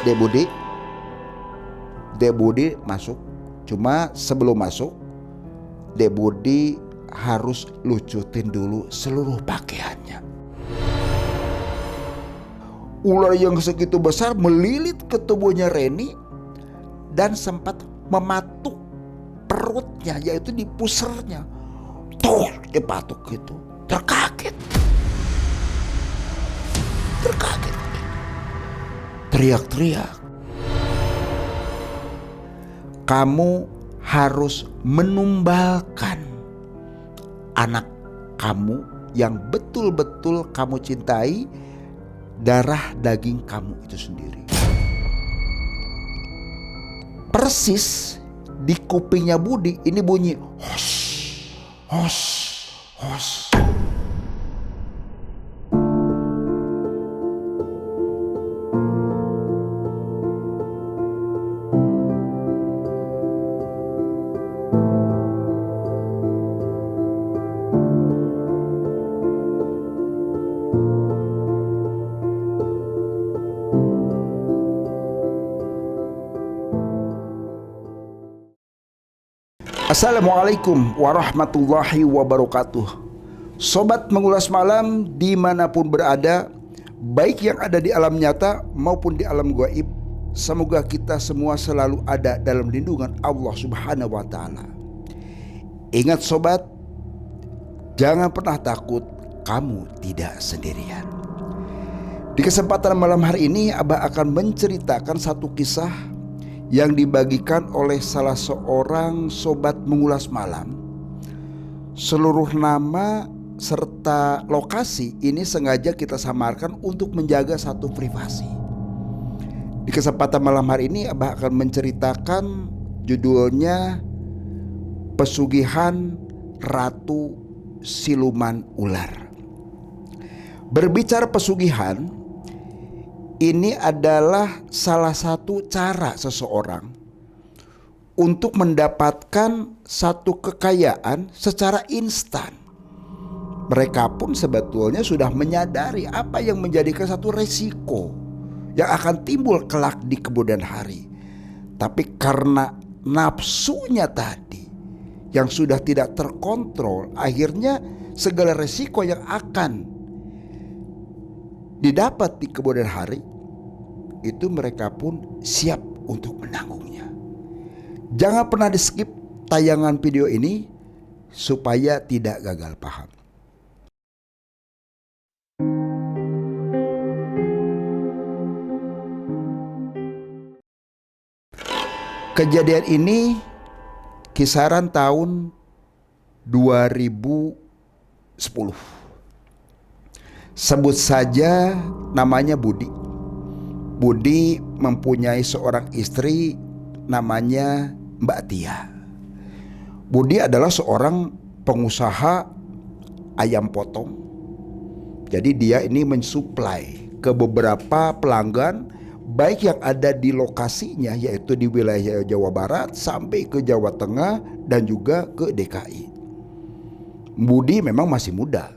Dek Budi. Dek Budi masuk. Cuma sebelum masuk, Dek Budi harus lucutin dulu seluruh pakaiannya. Ular yang segitu besar melilit ke tubuhnya Reni dan sempat mematuk perutnya, yaitu di pusernya. Tuh, dipatuk gitu. Terkaget. Teriak-teriak. Kamu harus menumbalkan anak kamu yang betul-betul kamu cintai, darah daging kamu itu sendiri. Persis di kupingnya Budi ini bunyi hos, hos, hos. Assalamualaikum warahmatullahi wabarakatuh. Sobat Mengulas Malam dimanapun berada, baik yang ada di alam nyata maupun di alam gaib, semoga kita semua selalu ada dalam lindungan Allah Subhanahu wa Ta'ala. Ingat sobat, jangan pernah takut, kamu tidak sendirian. Di kesempatan malam hari ini Abah akan menceritakan satu kisah yang dibagikan oleh salah seorang sobat Mengulas Malam. Seluruh nama serta lokasi ini sengaja kita samarkan untuk menjaga satu privasi. Di kesempatan malam hari ini Abah akan menceritakan, judulnya Pesugihan Ratu Siluman Ular. Berbicara pesugihan, ini adalah salah satu cara seseorang untuk mendapatkan satu kekayaan secara instan. Mereka pun sebetulnya sudah menyadari apa yang menjadikan satu resiko yang akan timbul kelak di kemudian hari. Tapi karena nafsunya tadi yang sudah tidak terkontrol, akhirnya segala resiko yang akan didapat di kemudian hari itu mereka pun siap untuk menanggungnya. Jangan pernah di skip tayangan video ini supaya tidak gagal paham. Kejadian ini kisaran tahun 2010. Sebut saja namanya Budi. Budi mempunyai seorang istri namanya Mbak Tia. Budi adalah seorang pengusaha ayam potong. Jadi dia ini mensuplai ke beberapa pelanggan, baik yang ada di lokasinya yaitu di wilayah Jawa Barat sampai ke Jawa Tengah dan juga ke DKI. Budi memang masih muda.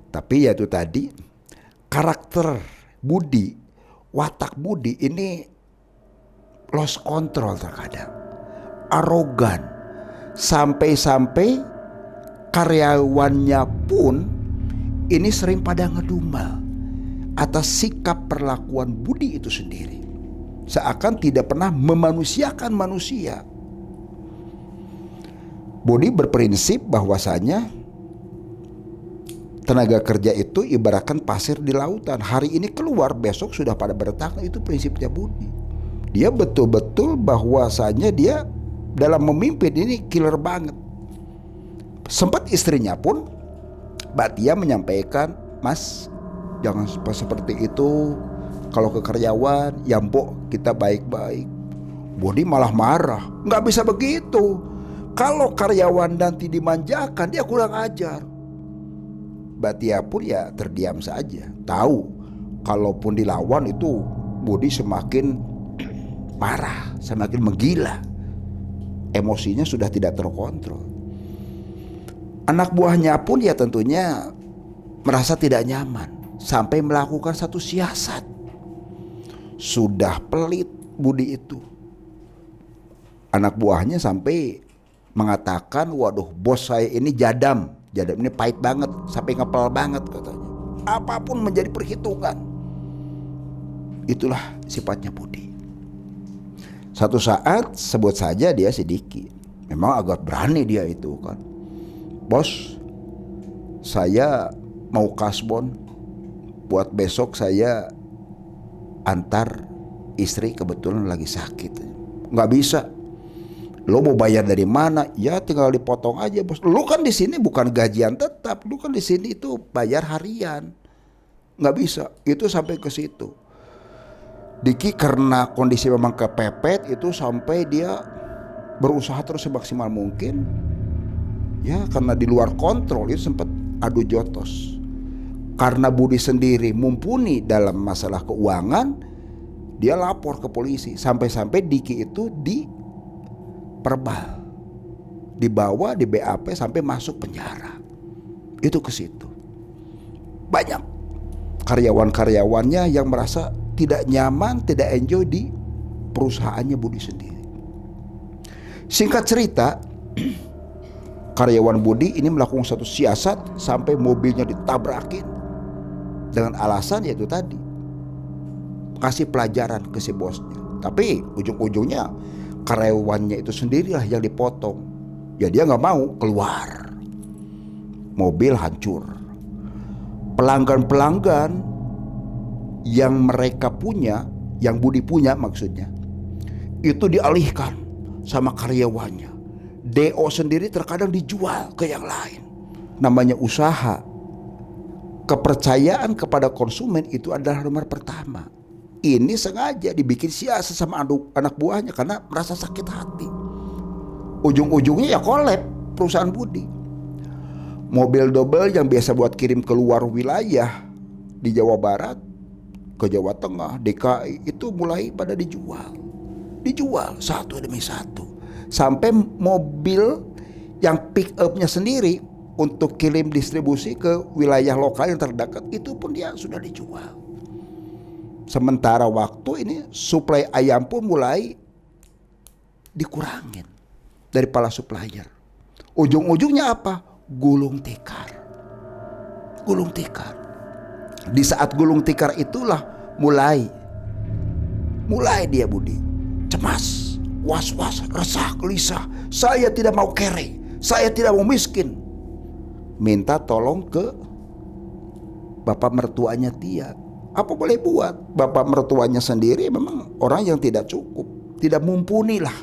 Tapi ya itu tadi, karakter Budi, watak Budi ini lost control terkadang, arogan, sampai-sampai karyawannya pun ini sering pada ngedumel atas sikap perlakuan Budi itu sendiri, seakan tidak pernah memanusiakan manusia. Budi berprinsip bahwasanya tenaga kerja itu ibaratkan pasir di lautan. Hari ini keluar, besok sudah pada berdatangan. Itu prinsipnya Budi. Dia betul-betul bahwasanya dia dalam memimpin ini killer banget. Sempat istrinya pun, Mbak Tia, menyampaikan, "Mas, jangan seperti itu. Kalau ke karyawan, ya mbok, kita baik-baik." Budi malah marah. Nggak bisa begitu. Kalau karyawan nanti dimanjakan, dia kurang ajar. Mbak Tia pun ya terdiam saja. Tahu kalaupun dilawan itu Budi semakin marah, semakin menggila. Emosinya sudah tidak terkontrol. Anak buahnya pun ya tentunya merasa tidak nyaman sampai melakukan satu siasat Sudah pelit Budi itu. Anak buahnya sampai mengatakan, waduh bos saya ini jadam ini pahit banget, sampai ngepel banget katanya. Apapun menjadi perhitungan. Itulah sifatnya Budi. Satu saat sebut saja dia si Diki. Memang agak berani dia itu kan. Bos, saya mau kasbon buat besok saya antar istri, kebetulan lagi sakit. Nggak bisa. Lo mau bayar dari mana? Ya tinggal dipotong aja bos. Lo kan di sini bukan gajian tetap, lo kan di sini itu bayar harian. Nggak bisa. Itu sampai ke situ. Diki karena kondisi memang kepepet itu sampai dia berusaha terus semaksimal mungkin. Ya karena di luar kontrol itu sempat adu jotos. Karena Budi sendiri mumpuni dalam masalah keuangan, dia lapor ke polisi. Sampai-sampai Diki itu diperbal, dibawa di BAP sampai masuk penjara. Itu ke situ. Banyak karyawan-karyawannya yang merasa tidak nyaman, tidak enjoy di perusahaannya Budi sendiri. Singkat cerita, karyawan Budi ini melakukan satu siasat sampai mobilnya ditabrakin dengan alasan yaitu tadi kasih pelajaran ke si bosnya. Tapi ujung-ujungnya karyawannya itu sendirilah yang dipotong. Ya dia nggak mau keluar. Mobil hancur. Pelanggan-pelanggan yang mereka punya, yang Budi punya maksudnya, itu dialihkan sama karyawannya. DO sendiri terkadang dijual ke yang lain. Namanya usaha. Kepercayaan kepada konsumen itu adalah nomor pertama. Ini sengaja dibikin siasat sama anak buahnya karena merasa sakit hati. Ujung-ujungnya ya kolab perusahaan Budi. Mobil double yang biasa buat kirim keluar wilayah di Jawa Barat, ke Jawa Tengah, DKI itu mulai pada dijual satu demi satu. Sampai mobil yang pick upnya sendiri untuk kirim distribusi ke wilayah lokal yang terdekat itu pun dia sudah dijual. Sementara waktu ini suplai ayam pun mulai dikurangin dari para supplier. Ujung-ujungnya apa? Gulung tikar. Di saat gulung tikar itulah mulai dia Budi cemas, was-was, resah, gelisah. Saya tidak mau kere, saya tidak mau miskin. Minta tolong ke bapak mertuanya dia. Apa boleh buat? Bapak mertuanya sendiri memang orang yang tidak cukup, tidak mumpuni lah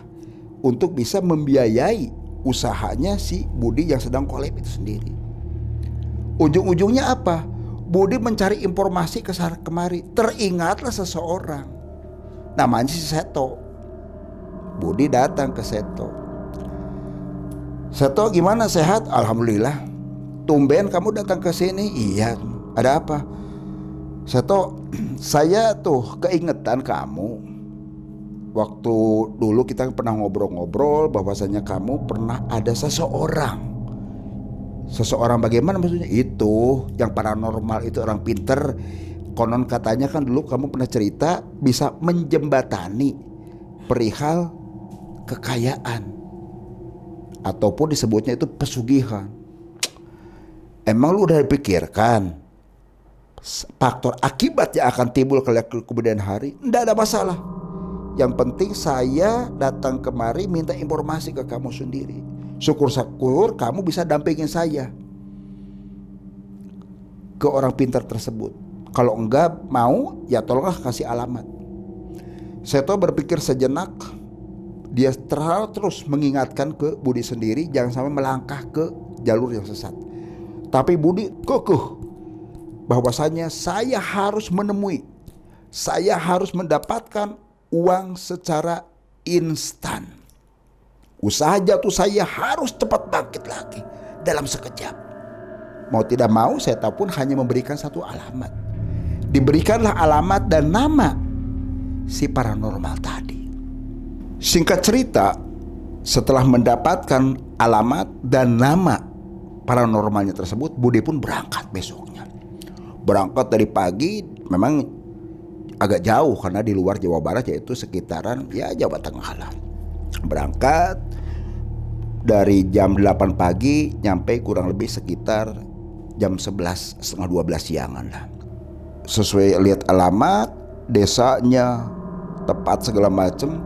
untuk bisa membiayai usahanya si Budi yang sedang kolab itu sendiri. Ujung-ujungnya apa? Budi mencari informasi ke sana kemari. Teringatlah seseorang, namanya si Seto. Budi datang ke Seto. Seto, gimana, sehat? Alhamdulillah. Tumben kamu datang ke sini. Iya, ada apa? Seto, saya tuh keingetan kamu. Waktu dulu kita pernah ngobrol-ngobrol bahwasanya kamu pernah ada seseorang bagaimana maksudnya? Itu yang paranormal itu orang pinter. Konon katanya kan dulu kamu pernah cerita bisa menjembatani perihal kekayaan, ataupun disebutnya itu pesugihan. Emang lu udah dipikirkan faktor akibat yang akan timbul kemudian hari? Nggak ada masalah. Yang penting saya datang kemari minta informasi ke kamu sendiri. Syukur-syukur kamu bisa dampingin saya ke orang pintar tersebut. Kalau enggak mau, ya tolonglah kasih alamat. Seto berpikir sejenak. Dia terus mengingatkan ke Budi sendiri jangan sampai melangkah ke jalur yang sesat. Tapi Budi kekeh bahwasanya saya harus menemui, saya harus mendapatkan uang secara instan. Usaha jatuh saya harus cepat bangkit lagi dalam sekejap. Mau tidak mau Seto pun hanya memberikan satu alamat. Diberikanlah alamat dan nama si paranormal tadi. Singkat cerita, setelah mendapatkan alamat dan nama paranormalnya tersebut, Budi pun berangkat besoknya. Berangkat dari pagi, memang agak jauh karena di luar Jawa Barat, yaitu sekitaran ya Jawa Tengah lah. Berangkat dari jam 8 pagi nyampe kurang lebih sekitar jam 11 setengah 12 siangan lah. Sesuai lihat alamat desanya, tepat segala macem,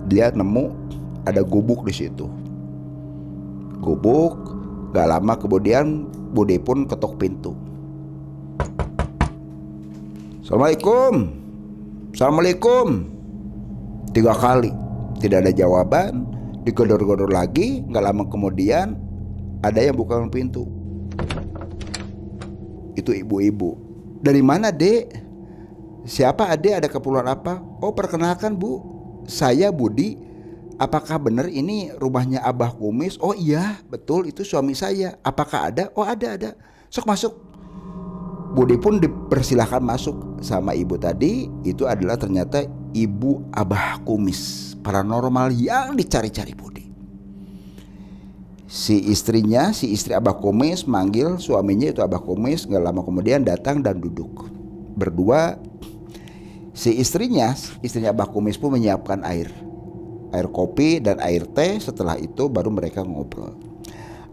dia nemu ada gubuk di situ. Gubuk, gak lama kemudian Budi pun ketok pintu. Assalamualaikum, Assalamualaikum. 3 kali tidak ada jawaban. Digedor-gedor lagi, gak lama kemudian ada yang buka pintu. Itu ibu-ibu. Dari mana, Dek? Siapa, Adek? Ada keperluan apa? Oh, perkenalkan Bu, saya Budi. Apakah benar ini rumahnya Abah Kumis? Oh iya, betul, itu suami saya. Apakah ada? Oh ada. Sok masuk. Budi pun dipersilahkan masuk sama ibu tadi. Itu adalah ternyata ibu Abah Kumis, paranormal yang dicari-cari Budi. Si istri Abah Kumis manggil suaminya itu Abah Kumis. Gak lama kemudian datang dan duduk berdua. Si istrinya Abah Kumis pun menyiapkan air kopi dan air teh. Setelah itu baru mereka ngobrol.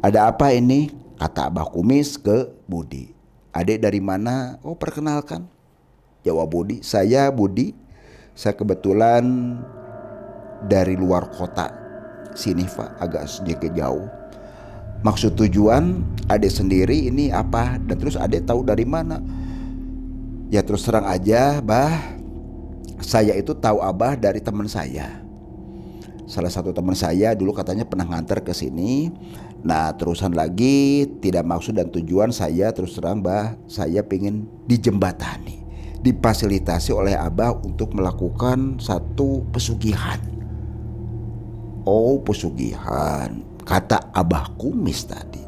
Ada apa ini? Kata Abah Kumis ke Budi. Adek dari mana? Oh, perkenalkan. Jawab Budi. Saya Budi. Saya kebetulan dari luar kota sini, Pak, agak sedikit jauh. Maksud tujuan adek sendiri ini apa? Dan terus adek tahu dari mana? Ya terus terang aja, Bah. Saya itu tahu Abah dari teman saya. Salah satu teman saya dulu katanya pernah nganter ke sini. Nah, terusan lagi tidak maksud dan tujuan saya terus terang, Bah, saya pengen dijembatani, difasilitasi oleh Abah untuk melakukan satu pesugihan. Oh, pesugihan, kata Abah Kumis tadi.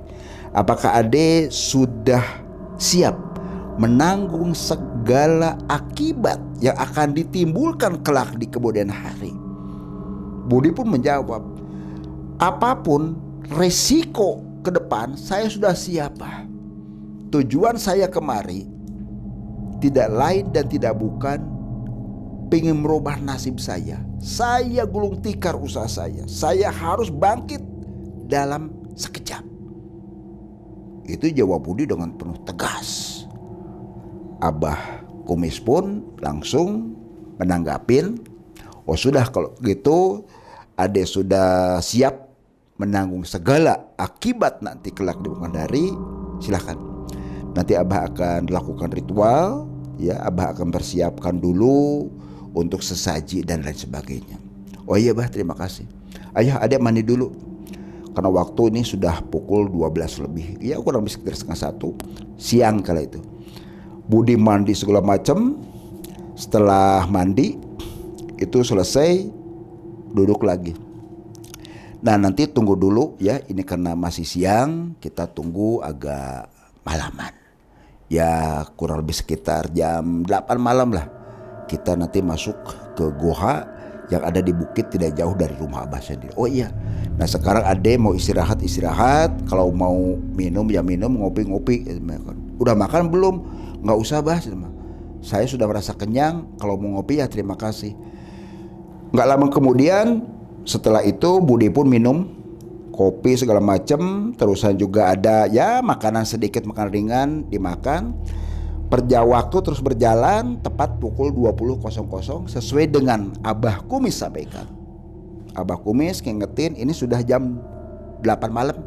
Apakah Ade sudah siap menanggung segala akibat yang akan ditimbulkan kelak di kemudian hari? Budi pun menjawab, apapun resiko ke depan saya sudah siap, Pak. Tujuan saya kemari tidak lain dan tidak bukan pengen merubah nasib saya. Saya gulung tikar usaha saya. Saya harus bangkit dalam sekejap. Itu jawab Budi dengan penuh tegas. Abah Kumis pun langsung menanggapin, oh sudah kalau gitu Ade sudah siap menanggung segala akibat nanti kelak di kemudian hari. Silahkan. Nanti Abah akan lakukan ritual, ya, Abah akan persiapkan dulu untuk sesaji dan lain sebagainya. Oh iya, Bah, terima kasih. Ayah, Ade mandi dulu. Karena waktu ini sudah pukul 12 lebih. Ya kurang lebih sekitar setengah 1 siang kala itu. Budi mandi segala macam. Setelah mandi itu selesai, duduk lagi. Nah, nanti tunggu dulu ya, ini karena masih siang, kita tunggu agak malaman. Ya kurang lebih sekitar jam 8 malam lah. Kita nanti masuk ke goa yang ada di bukit tidak jauh dari rumah Abah sendiri. Oh iya. Nah, sekarang Ade mau istirahat. Kalau mau minum ya minum, ngopi. Udah makan belum? Nggak usah, Bah. Saya sudah merasa kenyang. Kalau mau ngopi ya terima kasih. Nggak lama kemudian setelah itu Budi pun minum kopi segala macam. Terusan juga ada ya makanan sedikit, makan ringan dimakan. Waktu terus berjalan tepat pukul 20.00 sesuai dengan Abah Kumis sampaikan. Abah Kumis ngingetin ini sudah jam 8 malam,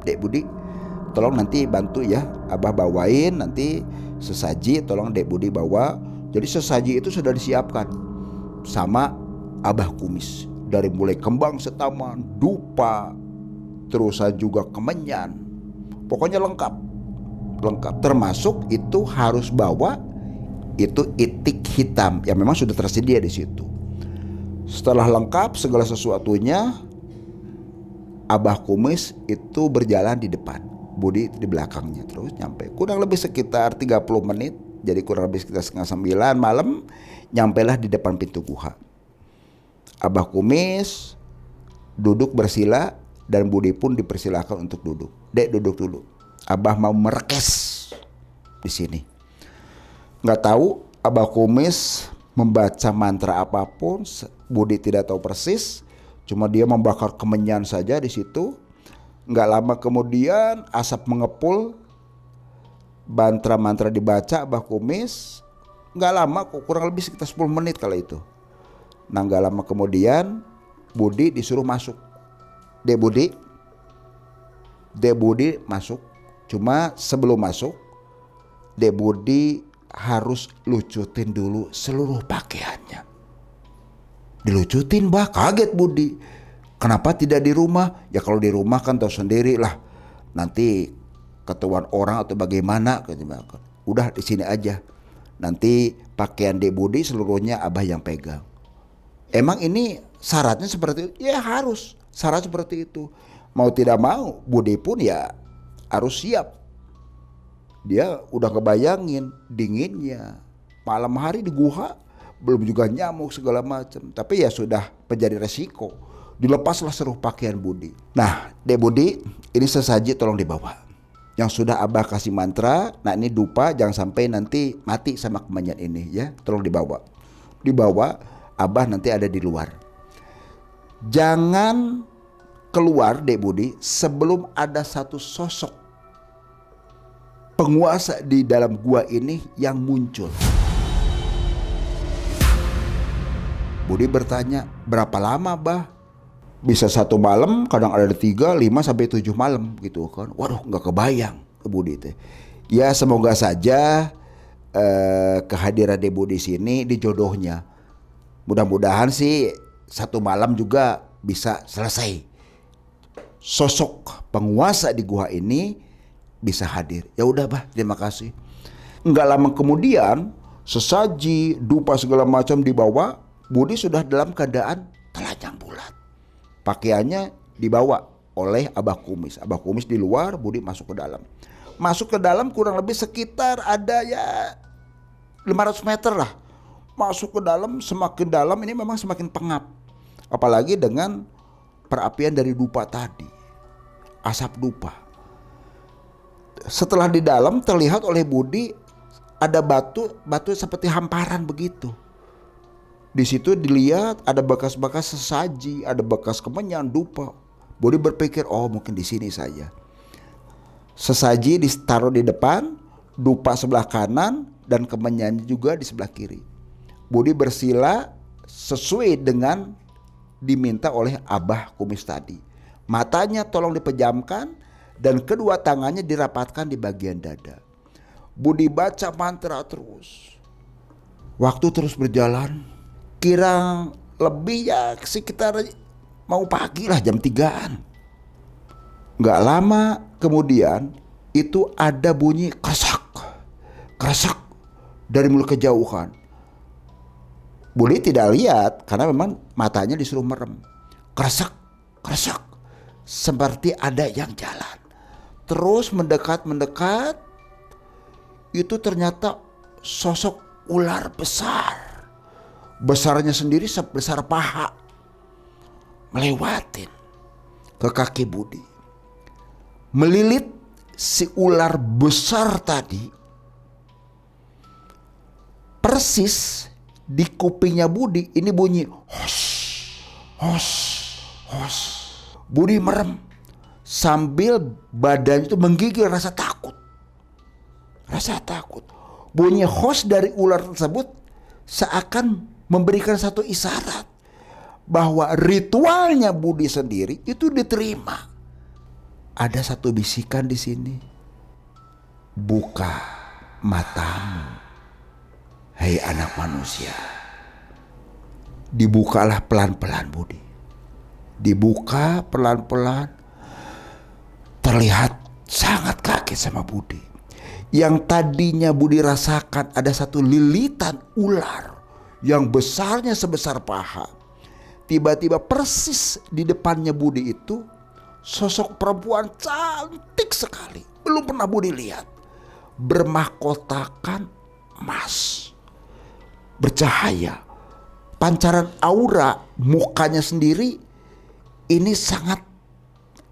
Dek Budi. Tolong nanti bantu ya, Abah bawain nanti sesaji, tolong Dek Budi bawa. Jadi sesaji itu sudah disiapkan sama Abah Kumis. Dari mulai kembang setaman, dupa, terusan juga kemenyan. Pokoknya lengkap. Termasuk itu harus bawa itu itik hitam yang memang sudah tersedia di situ. Setelah lengkap segala sesuatunya, Abah Kumis itu berjalan di depan, Budi di belakangnya. Terus nyampe kurang lebih sekitar 30 menit. Jadi kurang lebih sekitar setengah 9 malam nyampelah di depan pintu guha. Abah Kumis duduk bersila dan Budi pun dipersilakan untuk duduk. Dek, duduk dulu. Abah mau merekes di sini. Nggak tahu Abah Kumis membaca mantra apapun, Budi tidak tahu persis, cuma dia membakar kemenyan saja di situ. Nggak lama kemudian asap mengepul, mantra dibaca Abah Kumis. Nggak lama, kurang lebih sekitar 10 menit kala itu. Nah nggak lama kemudian Budi disuruh masuk. Dek Budi masuk. Cuma sebelum masuk, Dek Budi harus lucutin dulu seluruh pakaiannya. Dilucutin, bah, kaget Budi. Kenapa tidak di rumah? Ya kalau di rumah kan tahu sendiri lah, nanti ketahuan orang atau bagaimana. Udah di sini aja. Nanti pakaian Dek Budi seluruhnya Abah yang pegang. Emang ini syaratnya seperti itu? Ya harus, syarat seperti itu. Mau tidak mau, Budi pun ya harus siap. Dia udah kebayangin dinginnya, malam hari di guha, belum juga nyamuk segala macam. Tapi ya sudah menjadi resiko. Dilepaslah seluruh pakaian Budi. Nah, Dek Budi, ini sesaji tolong dibawa. Yang sudah Abah kasih mantra, nah ini dupa, jangan sampai nanti mati sama kemenyan ini ya. Tolong dibawa. Dibawa, Abah nanti ada di luar. Jangan keluar Dek Budi sebelum ada satu sosok penguasa di dalam gua ini yang muncul. Budi bertanya, berapa lama bah? Bisa 1 malam, kadang ada 3, 5 sampai 7 malam gitu kan. Waduh, nggak kebayang Budi teh. Ya semoga saja kehadiran Debu di sini di jodohnya. Mudah-mudahan sih 1 malam juga bisa selesai. Sosok penguasa di gua ini bisa hadir. Ya udah bah, terima kasih. Enggak lama kemudian sesaji, dupa segala macam dibawa. Budi sudah dalam keadaan telanjang bulat. Pakaiannya dibawa oleh Abah Kumis. Abah Kumis di luar, Budi masuk ke dalam. Masuk ke dalam kurang lebih sekitar ada ya 500 meter lah. Masuk ke dalam, semakin dalam ini memang semakin pengap. Apalagi dengan perapian dari dupa tadi. Asap dupa. Setelah di dalam terlihat oleh Budi ada batu seperti hamparan begitu. Di situ dilihat ada bekas-bekas sesaji, ada bekas kemenyan, dupa. Budi berpikir, oh mungkin di sini saja. Sesaji ditaruh di depan, dupa sebelah kanan, dan kemenyan juga di sebelah kiri. Budi bersila sesuai dengan diminta oleh Abah Kumis tadi. Matanya tolong dipejamkan dan kedua tangannya dirapatkan di bagian dada. Budi baca mantra terus. Waktu terus berjalan. Kira lebih ya sekitar mau pagi lah, jam 3-an. Gak lama kemudian itu ada bunyi kerasak dari mulut kejauhan. Budi tidak lihat karena memang matanya disuruh merem. Kerasak seperti ada yang jalan. Terus mendekat, itu ternyata sosok ular besar. Besarnya sendiri sebesar paha. Melewatin ke kaki Budi. Melilit si ular besar tadi. Persis di kupingnya Budi ini bunyi hos. Budi merem. Sambil badan itu menggigil rasa takut. Bunyi hos dari ular tersebut seakan memberikan satu isyarat bahwa ritualnya Budi sendiri itu diterima. Ada satu bisikan di sini. Buka matamu, hai anak manusia. Dibukalah pelan-pelan Budi. Dibuka pelan-pelan. Terlihat sangat kaget sama Budi. Yang tadinya Budi rasakan ada satu lilitan ular yang besarnya sebesar paha. Tiba-tiba persis di depannya Budi itu sosok perempuan cantik sekali. Belum pernah Budi lihat. Bermahkotakan emas. Bercahaya. Pancaran aura mukanya sendiri ini sangat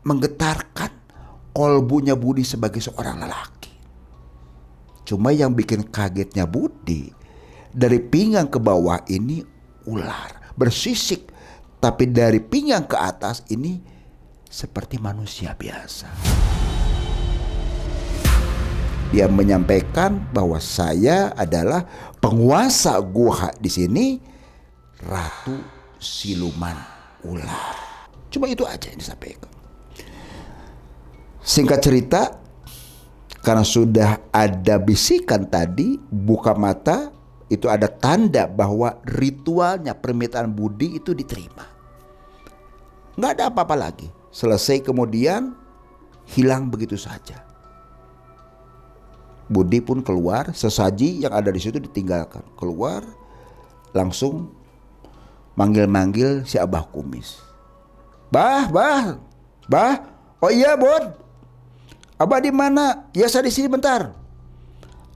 menggetarkan kolbunya Budi sebagai seorang lelaki. Cuma yang bikin kagetnya Budi, Dari pinggang ke bawah ini ular bersisik, tapi dari pinggang ke atas ini seperti manusia biasa. Dia menyampaikan bahwa saya adalah penguasa gua di sini, Ratu Siluman Ular. Cuma itu aja yang disampaikan. Singkat cerita, karena sudah ada bisikan tadi, buka mata, itu ada tanda bahwa ritualnya permintaan Budi itu diterima. Nggak ada apa-apa lagi. Selesai kemudian hilang begitu saja. Budi pun keluar, sesaji yang ada di situ ditinggalkan. Keluar, langsung manggil-manggil si Abah Kumis. Bah, oh iya Bod, Abah di mana? Ya saya di sini bentar.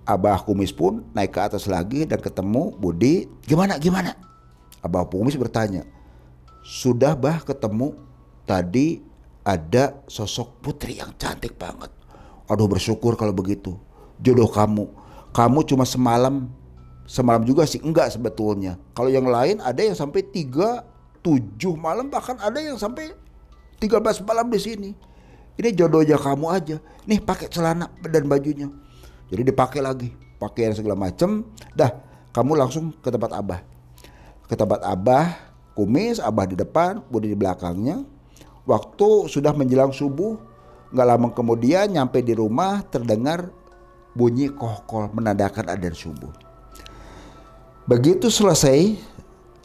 Abah Kumis pun naik ke atas lagi dan ketemu Budi. Gimana? Abah Kumis bertanya, sudah Bah ketemu? Tadi ada sosok putri yang cantik banget. Aduh bersyukur kalau begitu. Jodoh kamu cuma semalam juga sih enggak sebetulnya. Kalau yang lain ada yang sampai 7 malam, bahkan ada yang sampai 13 malam di sini. Ini jodohnya kamu aja. Nih pakai celana dan bajunya. Jadi dipakai lagi, pakaian segala macem. Dah, kamu langsung ke tempat Abah. Ke tempat Abah Kumis, Abah di depan, Budi di belakangnya. Waktu sudah menjelang subuh, nggak lama kemudian nyampe di rumah terdengar bunyi kohkol menandakan adzan subuh. Begitu selesai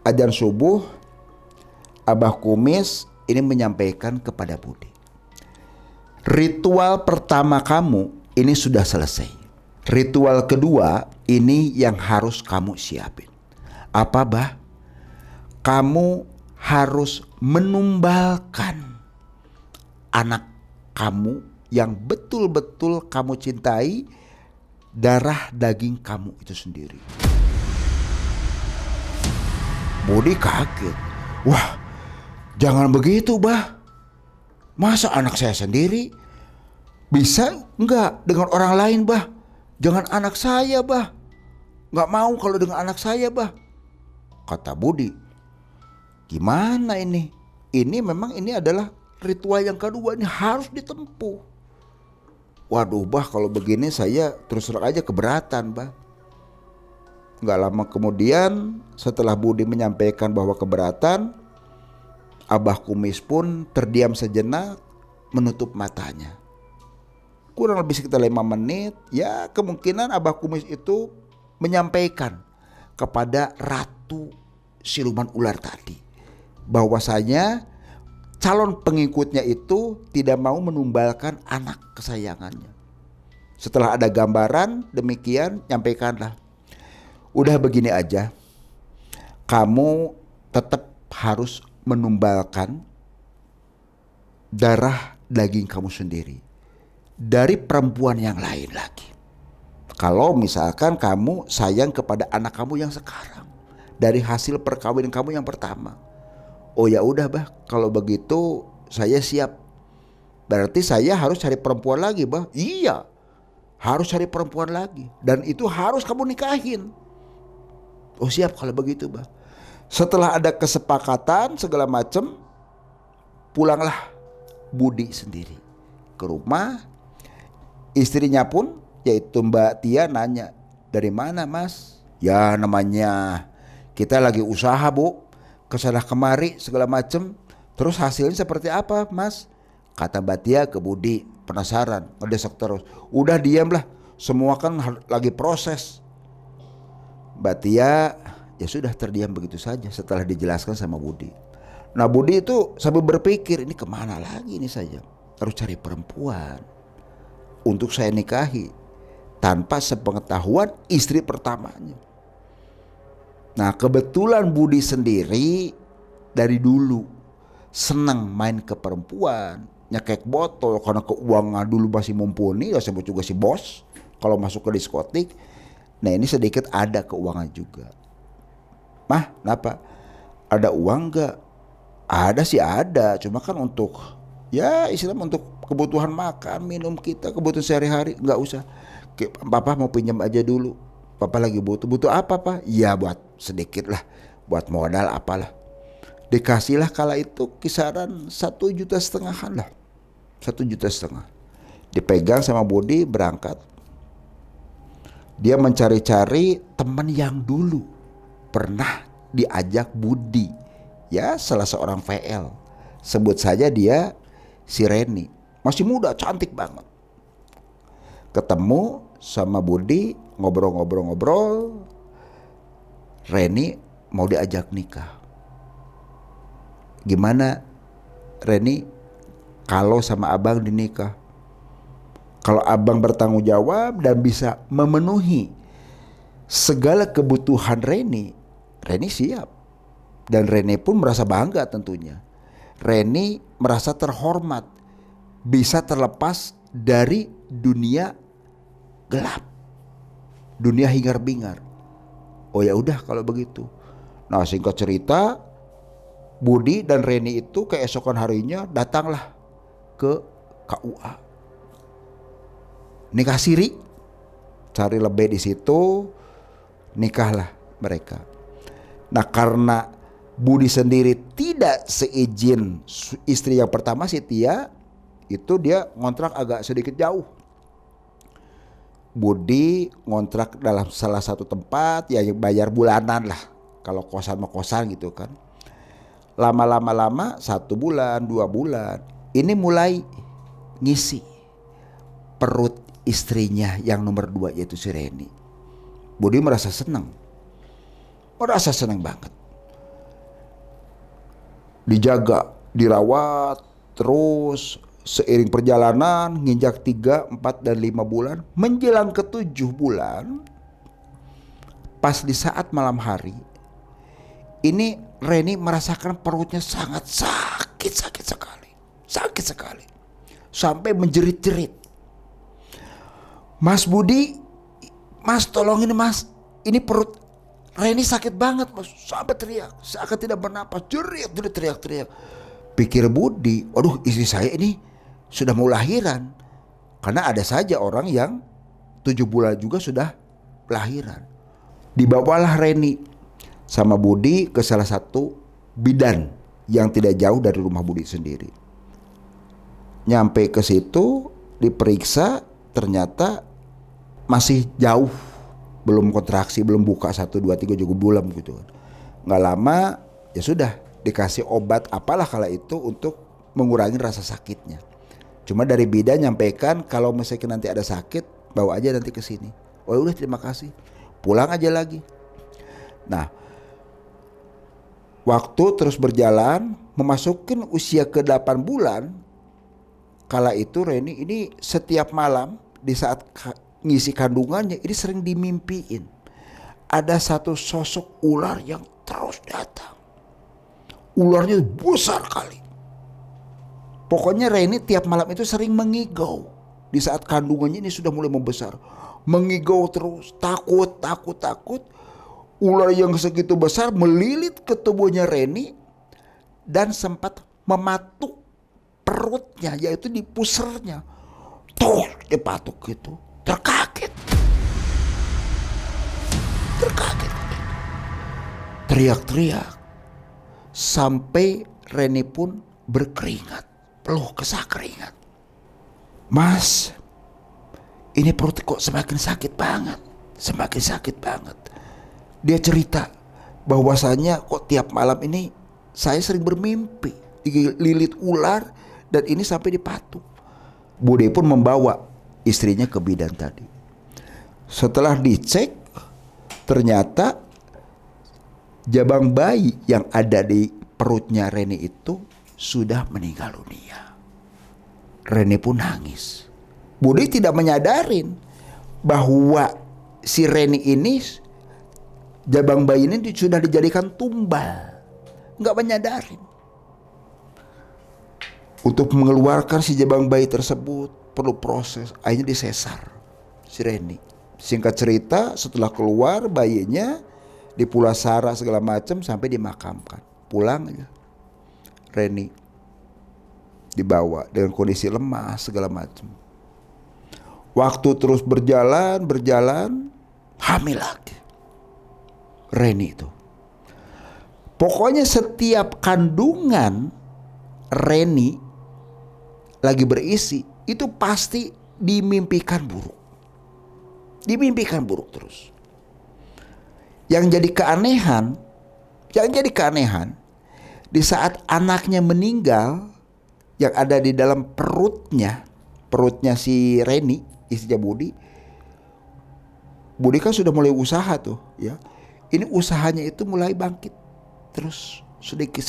adzan subuh, Abah Kumis ini menyampaikan kepada Budi, ritual pertama kamu ini sudah selesai. Ritual kedua ini yang harus kamu siapin. Apa Bah? Kamu harus menumbalkan anak kamu yang betul-betul kamu cintai, darah daging kamu itu sendiri. Budi kaget. Wah, jangan begitu Bah. Masa anak saya sendiri? Bisa enggak dengan orang lain Bah? Jangan anak saya Bah. Enggak mau kalau dengan anak saya Bah. Kata Budi, gimana ini? Ini memang ini adalah ritual yang kedua, ini harus ditempuh. Waduh Bah, kalau begini saya terus terang aja keberatan Bah. Gak lama kemudian setelah Budi menyampaikan bahwa keberatan, Abah Kumis pun terdiam sejenak, menutup matanya. Kurang lebih sekitar 5 menit, ya kemungkinan Abah Kumis itu menyampaikan kepada Ratu Siluman Ular tadi bahwasanya calon pengikutnya itu tidak mau menumbalkan anak kesayangannya. Setelah ada gambaran demikian, nyampaikanlah, udah begini aja, kamu tetap harus menumbalkan darah daging kamu sendiri dari perempuan yang lain lagi. Kalau misalkan kamu sayang kepada anak kamu yang sekarang dari hasil perkawinan kamu yang pertama. Oh ya udah Bah, kalau begitu saya siap. Berarti saya harus cari perempuan lagi Bah. Iya, harus cari perempuan lagi, dan itu harus kamu nikahin. Oh siap kalau begitu Bah. Setelah ada kesepakatan segala macam, pulanglah Budi sendiri ke rumah. Istrinya pun yaitu Mbak Tia nanya, dari mana Mas? Ya namanya kita lagi usaha Bu, kesana kemari segala macem. Terus hasilnya seperti apa Mas? Kata Mbak Tia ke Budi, penasaran, ngedesak terus. Udah diamlah, semua kan lagi proses. Mbak Tia ya sudah terdiam begitu saja setelah dijelaskan sama Budi. Nah Budi itu sambil berpikir, ini kemana lagi ini saya? Harus cari perempuan untuk saya nikahi tanpa sepengetahuan istri pertamanya. Nah kebetulan Budi sendiri dari dulu senang main ke perempuan, nyekek botol karena keuangan dulu masih mumpuni, ya sebut juga si bos kalau masuk ke diskotik. Nah ini sedikit ada keuangan juga. Mah, kenapa? Ada uang gak? Ada sih ada, cuma kan untuk ya istilahnya untuk kebutuhan makan, minum kita, kebutuhan sehari-hari, gak usah. Papa mau pinjam aja dulu. Papa lagi butuh. Butuh apa, Pak? Ya buat sedikit lah, buat modal apalah. Dikasihlah kala itu kisaran 1,5 juta lah. 1,5 juta. Dipegang sama Budi, berangkat. Dia mencari-cari teman yang dulu pernah diajak Budi. Ya, salah seorang VL. Sebut saja dia si Reni. Masih muda, cantik banget. Ketemu sama Budi, ngobrol-ngobrol. Reni mau diajak nikah. Gimana Reni kalau sama abang dinikah? Kalau abang bertanggung jawab dan bisa memenuhi segala kebutuhan Reni, Reni siap. Dan Reni pun merasa bangga tentunya. Reni merasa terhormat, bisa terlepas dari dunia gelap, dunia hingar-bingar. Oh ya udah kalau begitu. Nah, singkat cerita, Budi dan Reni itu keesokan harinya datanglah ke KUA. Nikah siri, cari lebih di situ, nikahlah mereka. Nah, karena Budi sendiri tidak seizin istri yang pertama si Tia, itu dia ngontrak agak sedikit jauh. Budi ngontrak dalam salah satu tempat ya, bayar bulanan lah. Kalau kosan mau kosan gitu kan. Lama-lama 1 bulan, 2 bulan, ini mulai ngisi perut istrinya yang nomor 2 yaitu si Reni. Budi merasa senang banget. Dijaga, dirawat terus. Seiring perjalanan nginjak 3, 4, dan 5 bulan, menjelang ke-7 bulan, pas di saat malam hari, ini Reni merasakan perutnya sangat sakit sekali, sampai menjerit-jerit. Mas Budi, Mas tolongin Mas, ini perut Reni sakit banget Mas, sampai teriak, seakan tidak bernapas, jerit, teriak. Pikir Budi, aduh istri saya ini sudah mau lahiran. Karena ada saja orang yang 7 bulan juga sudah lahiran. Dibawalah Reni sama Budi ke salah satu bidan yang tidak jauh dari rumah Budi sendiri. Nyampe ke situ, diperiksa, ternyata masih jauh, belum kontraksi, belum buka 1, 2, 3 juga belum gitu. Nggak lama ya sudah dikasih obat apalah kala itu untuk mengurangi rasa sakitnya. Cuma dari bidan nyampaikan kalau misalnya nanti ada sakit, bawa aja nanti ke sini. Oh udah, terima kasih. Pulang aja lagi. Nah, waktu terus berjalan, memasuki usia ke-8 bulan. Kala itu Reni ini setiap malam di saat ngisi kandungannya ini sering dimimpiin. Ada satu sosok ular yang terus datang. Ularnya besar kali. Pokoknya Reni tiap malam itu sering mengigau. Di saat kandungannya ini sudah mulai membesar. Mengigau terus, takut. Ular yang segitu besar melilit ke tubuhnya Reni dan sempat mematuk perutnya, yaitu di pusernya. Tuh, dipatuk gitu. Terkaget. Teriak-teriak. Sampai Reni pun berkeringat. Peluh kesah keringat. Mas, ini perut kok semakin sakit banget. Dia cerita bahwasanya kok tiap malam ini saya sering bermimpi dililit ular dan ini sampai dipatuk. Budi pun membawa istrinya ke bidan tadi. Setelah dicek, ternyata jabang bayi yang ada di perutnya Reni itu sudah meninggal dunia. Reni pun nangis. Budi tidak menyadarin bahwa si Reni ini, jabang bayi ini sudah dijadikan tumbal. Nggak menyadarin. Untuk mengeluarkan si jabang bayi tersebut perlu proses. Akhirnya disesar si Reni. Singkat cerita, setelah keluar bayinya dipulasara segala macam sampai dimakamkan. Pulang aja. Reni dibawa dengan kondisi lemah segala macam. Waktu terus berjalan. hamil lagi. Reni itu. Pokoknya setiap kandungan Reni lagi berisi itu pasti dimimpikan buruk. Dimimpikan buruk terus. Yang jadi keanehan di saat anaknya meninggal yang ada di dalam perutnya si Reni, istrinya Budi. Budi kan sudah mulai usaha tuh, ya. Ini usahanya itu mulai bangkit terus sedikit.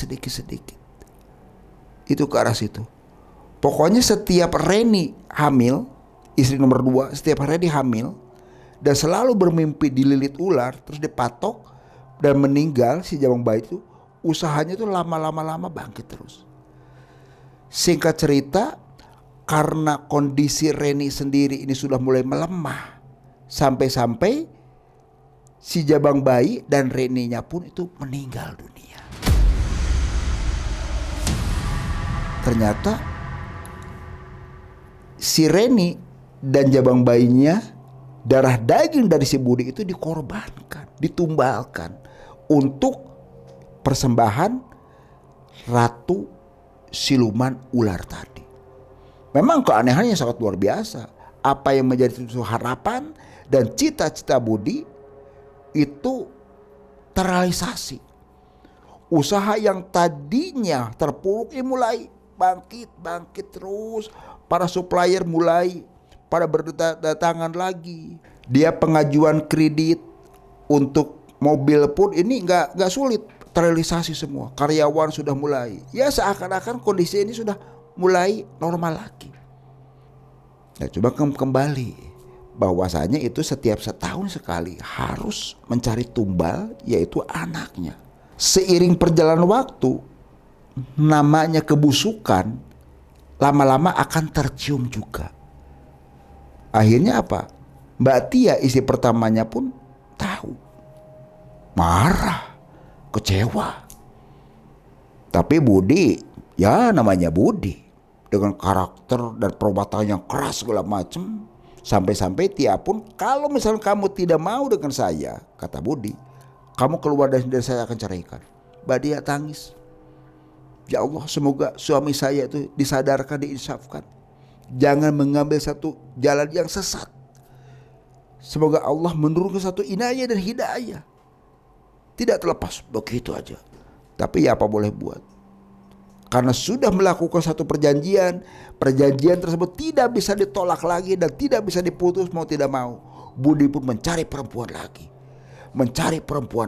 Itu ke arah situ. Pokoknya setiap Reni hamil, istri nomor 2, setiap Reni hamil dan selalu bermimpi dililit ular, terus dipatok dan meninggal si jabang bayi itu, usahanya itu lama-lama bangkit terus. Singkat cerita, karena kondisi Reni sendiri ini sudah mulai melemah, sampai-sampai si jabang bayi dan Reninya pun itu meninggal dunia. Ternyata si Reni dan jabang bayinya, darah daging dari si Budi itu dikorbankan, ditumbalkan untuk persembahan ratu siluman ular tadi. Memang keanehannya sangat luar biasa. Apa yang menjadi harapan dan cita-cita Budi itu terrealisasi. Usaha yang tadinya terpuruk ini mulai bangkit terus. Para supplier mulai pada berdatangan lagi. Dia pengajuan kredit untuk mobil pun ini nggak sulit, terrealisasi semua. Karyawan sudah mulai, ya seakan-akan kondisi ini sudah mulai normal lagi. Nah, coba kembali bahwasanya itu setiap setahun sekali harus mencari tumbal, yaitu anaknya. Seiring perjalanan waktu, namanya kebusukan lama-lama akan tercium juga. Akhirnya apa? Mbak Tia, istri pertamanya pun tahu, marah, kecewa. Tapi Budi, ya namanya Budi, dengan karakter dan perbuatan yang keras segala macam, sampai-sampai Tia pun, kalau misalnya kamu tidak mau dengan saya, kata Budi, kamu keluar dari saya akan ceraikan. Mbak Tia tangis. Ya Allah, semoga suami saya itu disadarkan, diinsafkan. Jangan mengambil satu jalan yang sesat. Semoga Allah menurunkan satu inayah dan hidayah. Tidak terlepas begitu aja. Tapi ya apa boleh buat. Karena sudah melakukan satu perjanjian tersebut tidak bisa ditolak lagi dan tidak bisa diputus mau tidak mau. Budi pun mencari perempuan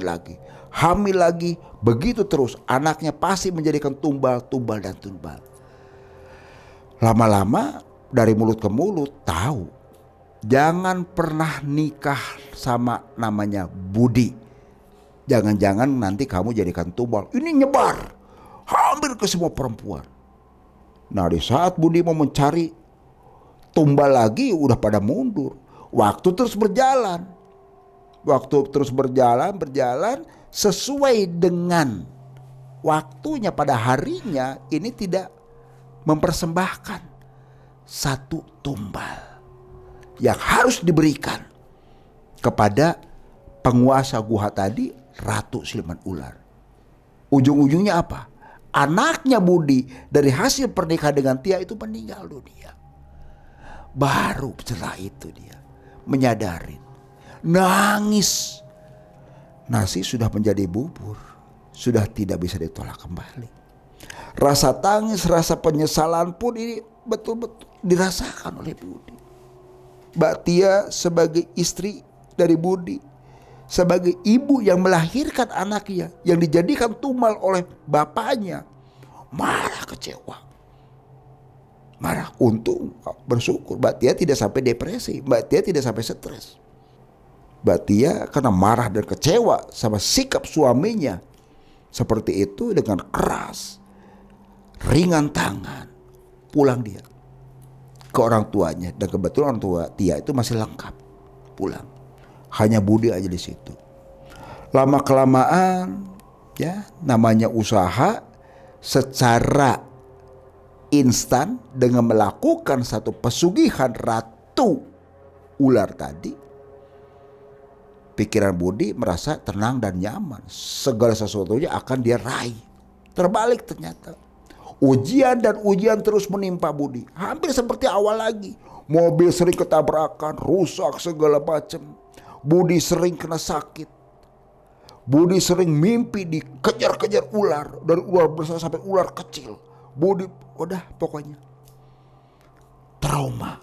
lagi. Hamil lagi, begitu terus. Anaknya pasti menjadikan tumbal. Lama-lama dari mulut ke mulut tahu, jangan pernah nikah sama namanya Budi. Jangan-jangan nanti kamu jadikan tumbal. Ini nyebar hampir ke semua perempuan. Nah, di saat Budi mau mencari tumbal lagi, udah pada mundur. Waktu terus berjalan sesuai dengan waktunya. Pada harinya ini tidak mempersembahkan satu tumbal yang harus diberikan kepada penguasa gua tadi, Ratu Siluman Ular. Ujung-ujungnya apa? Anaknya Budi dari hasil pernikahan dengan Tia itu meninggal dunia. Baru setelah itu dia menyadari, nangis. Nasi sudah menjadi bubur, sudah tidak bisa ditolak kembali. Rasa tangis, rasa penyesalan pun ini betul-betul dirasakan oleh Budi. Mbak Tia sebagai istri dari Budi, sebagai ibu yang melahirkan anaknya, yang dijadikan tumbal oleh bapaknya, marah, kecewa. Marah. Untung bersyukur Mbak Tia tidak sampai depresi, Mbak Tia tidak sampai stres. Mbak Tia karena marah dan kecewa sama sikap suaminya seperti itu, dengan keras, ringan tangan, pulang dia ke orang tuanya. Dan kebetulan orang tua Tia itu masih lengkap, pulang. Hanya Budi aja di situ. Lama kelamaan, ya namanya usaha secara instan dengan melakukan satu pesugihan Ratu Ular tadi, Pikiran Budi merasa tenang dan nyaman. Segala sesuatunya akan dia raih. Terbalik ternyata. Ujian dan ujian terus menimpa Budi. Hampir seperti awal lagi. Mobil sering ketabrakan, rusak segala macam. Budi sering kena sakit. Budi sering mimpi dikejar-kejar ular. Dari ular besar sampai ular kecil. Budi udah pokoknya trauma.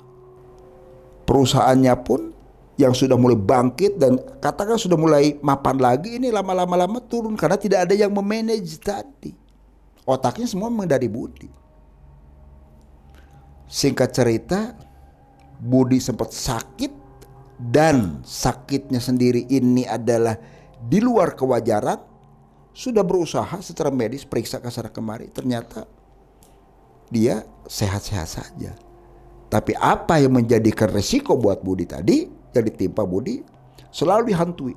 Perusahaannya pun yang sudah mulai bangkit dan katakan sudah mulai mapan lagi, ini lama-lama turun karena tidak ada yang memanage tadi. Otaknya semua memang dari Budi. Singkat cerita, Budi sempat sakit dan sakitnya sendiri ini adalah di luar kewajaran. Sudah berusaha secara medis, periksa ke sana kemari, ternyata dia sehat-sehat saja. Tapi apa yang menjadikan resiko buat Budi tadi, yang ditimpa Budi, selalu dihantui.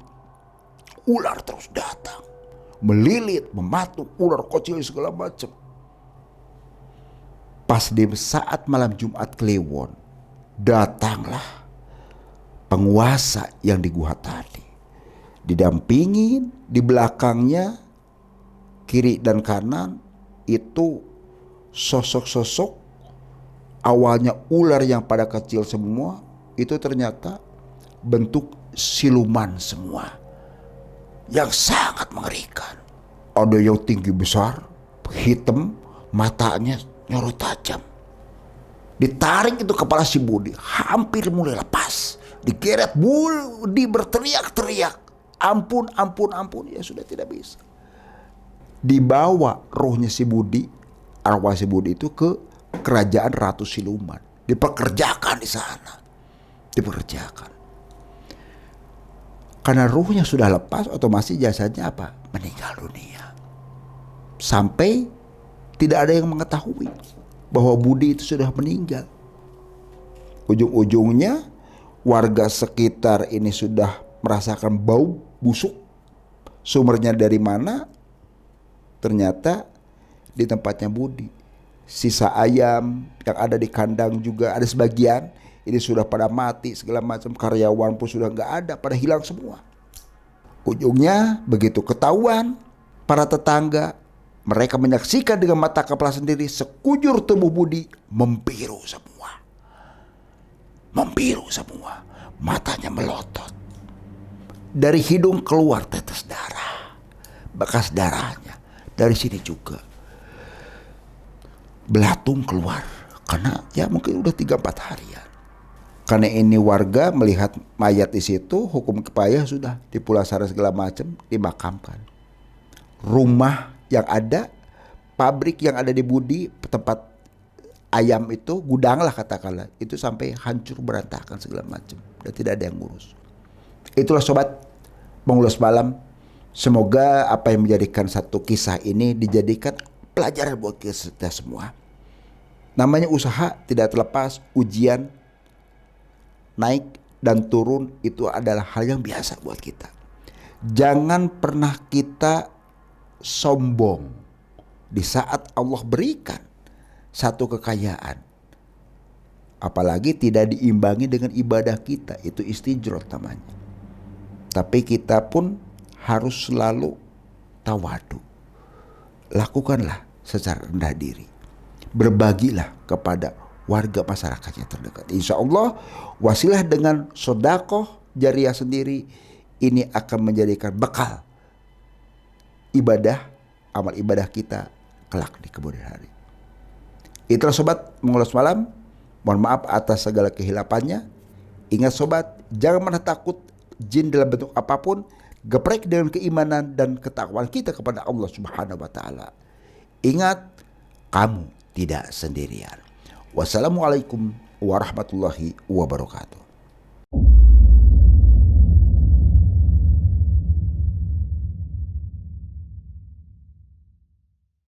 Ular terus datang, melilit, mematuk, ular kecil segala macam. Pas di saat malam Jumat Kliwon, datanglah penguasa yang di gua tadi. Didampingin, di belakangnya kiri dan kanan itu sosok-sosok awalnya ular yang pada kecil semua, itu ternyata bentuk siluman semua yang sangat mengerikan. Ada yang tinggi besar, hitam, matanya nyorot tajam. Ditarik itu kepala si Budi, hampir mulai lepas. Digeret, Budi berteriak-teriak, ampun, ampun, ampun. Ya sudah tidak bisa. Dibawa rohnya si Budi, arwah si Budi itu ke kerajaan Ratu Siluman. Dipekerjakan di sana. Dipekerjakan. Karena ruhnya sudah lepas, otomatis jasadnya apa? Meninggal dunia. Sampai tidak ada yang mengetahui bahwa Budi itu sudah meninggal. Ujung-ujungnya warga sekitar ini sudah merasakan bau busuk. Sumbernya dari mana? Ternyata di tempatnya Budi. Sisa ayam yang ada di kandang juga ada sebagian. Ini sudah pada mati segala macam, karyawan pun sudah nggak ada, pada hilang semua. Ujungnya begitu ketahuan para tetangga, mereka menyaksikan dengan mata kepala sendiri sekujur tubuh Budi membiru semua. Membiru semua, matanya melotot. Dari hidung keluar tetes darah, bekas darahnya. Dari sini juga belatung keluar, karena ya mungkin udah 3-4 harian. Karena ini warga melihat mayat di situ, hukum kepaya sudah dipulasara segala macam, dimakamkan. Rumah yang ada, pabrik yang ada di Budi, tempat ayam itu, gudang lah katakanlah, itu sampai hancur berantakan segala macam, dan tidak ada yang ngurus. Itulah sobat mengulas malam. Semoga apa yang menjadikan satu kisah ini dijadikan pelajaran buat kita semua. Namanya usaha tidak terlepas ujian. Naik dan turun itu adalah hal yang biasa buat kita. Jangan pernah kita sombong di saat Allah berikan satu kekayaan. Apalagi tidak diimbangi dengan ibadah kita, itu istijrot namanya. Tapi kita pun harus selalu tawadu. Lakukanlah secara rendah diri. Berbagilah kepada warga masyarakatnya terdekat. Insya Allah wasilah dengan sedekah jariah sendiri ini akan menjadikan bekal ibadah, amal ibadah kita kelak di kemudian hari. Itulah sobat mengulas malam. Mohon maaf atas segala kehilapannya. Ingat sobat, jangan pernah takut jin dalam bentuk apapun. Geprek dengan keimanan dan ketakwaan kita kepada Allah Subhanahu wa taala. Ingat, kamu tidak sendirian. Wassalamualaikum warahmatullahi wabarakatuh.